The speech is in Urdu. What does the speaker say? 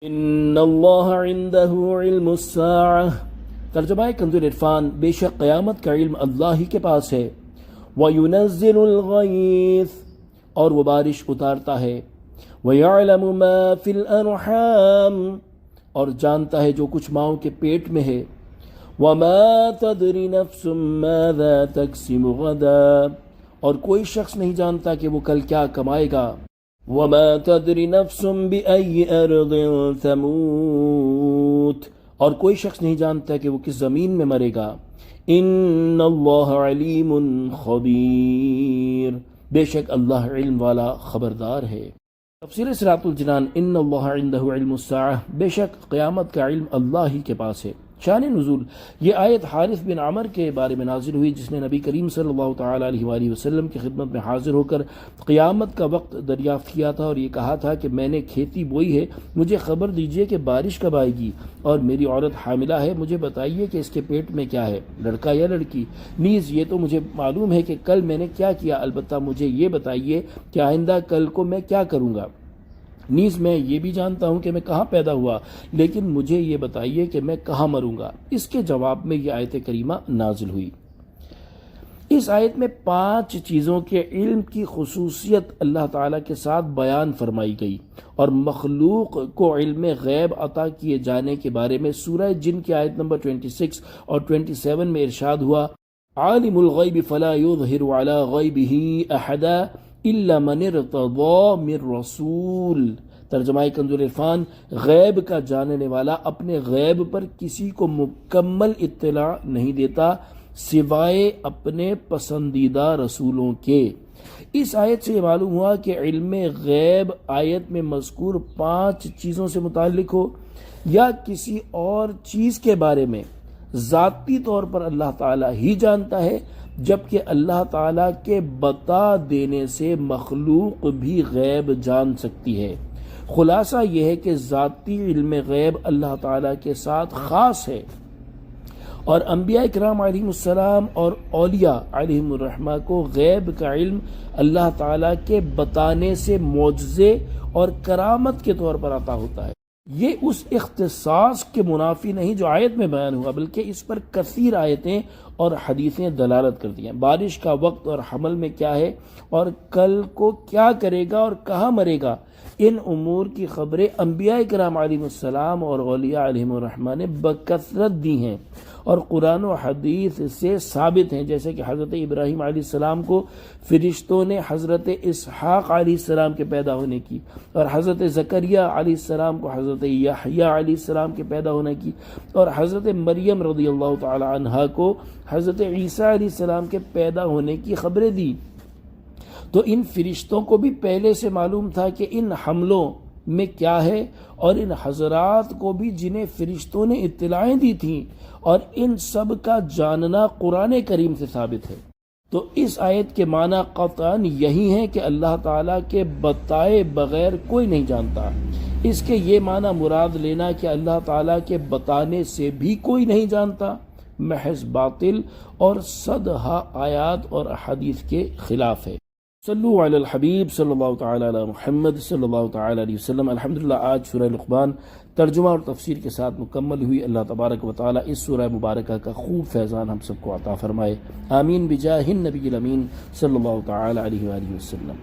ان اللہ عندہ علم الساعہ، ترجمہ کنز العرفان، بے شک قیامت کا علم اللہ ہی کے پاس ہے۔ وَيُنَزِّلُ الْغَيْثَ، اور وہ بارش اتارتا ہے۔ وَيَعْلَمُ مَا فِي الْأَرْحَامِ، اور جانتا ہے جو کچھ ماؤں کے پیٹ میں ہے۔ وَمَا تَدْرِ نَفْسٌ مَاذَا تَكْسِبُ غَدًا، اور کوئی شخص نہیں جانتا کہ وہ کل کیا کمائے گا۔ وَمَا تَدْرِ نَفْسٌ بِأَيِّ أَرْضٍ تَمُوتُ، اور کوئی شخص نہیں جانتا کہ وہ کس زمین میں مرے گا۔ ان اللہ علیم خبیر، بے شک اللہ علم والا خبردار ہے۔ تفسیر صراط الجنان، ان اللہ عندہ علم الساعہ، بے شک قیامت کا علم اللہ ہی کے پاس ہے۔ شان نزول، یہ آیت حارث بن عمر کے بارے میں نازل ہوئی، جس نے نبی کریم صلی اللہ تعالی علیہ وآلہ وسلم کی خدمت میں حاضر ہو کر قیامت کا وقت دریافت کیا تھا اور یہ کہا تھا کہ میں نے کھیتی بوئی ہے، مجھے خبر دیجئے کہ بارش کب آئے گی، اور میری عورت حاملہ ہے، مجھے بتائیے کہ اس کے پیٹ میں کیا ہے، لڑکا یا لڑکی۔ نیز یہ تو مجھے معلوم ہے کہ کل میں نے کیا کیا، البتہ مجھے یہ بتائیے کہ آئندہ کل کو میں کیا کروں گا۔ نیز میں یہ بھی جانتا ہوں کہ میں کہاں پیدا ہوا، لیکن مجھے یہ بتائیے کہ میں کہاں مروں گا۔ اس کے جواب میں یہ آیت کریمہ نازل ہوئی۔ اس آیت میں 5 چیزوں کے علم کی خصوصیت اللہ تعالیٰ کے ساتھ بیان فرمائی گئی، اور مخلوق کو علم غیب عطا کیے جانے کے بارے میں سورہ جن کی آیت نمبر 26 اور 27 میں ارشاد ہوا، عالم الغیب فلا یظہر علی غیبہ احدا الا من ارتضی من رسول، ترجمہ کنز العرفان، غیب کا جاننے والا اپنے غیب پر کسی کو مکمل اطلاع نہیں دیتا سوائے اپنے پسندیدہ رسولوں کے۔ اس آیت سے یہ معلوم ہوا کہ علم غیب آیت میں مذکور 5 چیزوں سے متعلق ہو یا کسی اور چیز کے بارے میں ذاتی طور پر اللہ تعالیٰ ہی جانتا ہے، جبکہ اللہ تعالیٰ کے بتا دینے سے مخلوق بھی غیب جان سکتی ہے۔ خلاصہ یہ ہے کہ ذاتی علم غیب اللہ تعالیٰ کے ساتھ خاص ہے، اور انبیاء اکرام علیہم السلام اور اولیاء علیہم الرحمہ کو غیب کا علم اللہ تعالیٰ کے بتانے سے معجزے اور کرامت کے طور پر عطا ہوتا ہے۔ یہ اس اختصاص کے منافی نہیں جو آیت میں بیان ہوا، بلکہ اس پر کثیر آیتیں اور حدیثیں دلالت کرتی ہیں۔ بارش کا وقت اور حمل میں کیا ہے، اور کل کو کیا کرے گا اور کہاں مرے گا، ان امور کی خبریں انبیاء کرام علیہ السلام اور اولیاء علیہم الرحمہ نے بکثرت دی ہیں، اور قرآن و حدیث سے ثابت ہیں، جیسے کہ حضرت ابراہیم علیہ السلام کو فرشتوں نے حضرت اسحاق علیہ السلام کے پیدا ہونے کی، اور حضرت زکریا علیہ السلام کو حضرت یحییٰ علیہ السلام کے پیدا ہونے کی، اور حضرت مریم رضی اللہ تعالی عنہا کو حضرت عیسیٰ علیہ السلام کے پیدا ہونے کی خبریں دی۔ تو ان فرشتوں کو بھی پہلے سے معلوم تھا کہ ان حملوں میں کیا ہے، اور ان حضرات کو بھی جنہیں فرشتوں نے اطلاعیں دی تھیں، اور ان سب کا جاننا قرآن کریم سے ثابت ہے۔ تو اس آیت کے معنی قطعاً یہی ہیں کہ اللہ تعالیٰ کے بتائے بغیر کوئی نہیں جانتا۔ اس کے یہ معنی مراد لینا کہ اللہ تعالیٰ کے بتانے سے بھی کوئی نہیں جانتا، محض باطل اور صدہا آیات اور احادیث کے خلاف ہے۔ صلو علی الحبیب صلی اللہ تعالی علی محمد صلی اللہ تعالی علیہ وسلم۔ الحمدللہ آج سورہ لقمان ترجمہ اور تفسیر کے ساتھ مکمل ہوئی۔ اللہ تبارک و تعالی اس سورہ مبارکہ کا خوب فیضان ہم سب کو عطا فرمائے، آمین بجاہ النبی الامین صلی اللہ تعالی علیہ وآلہ وسلم۔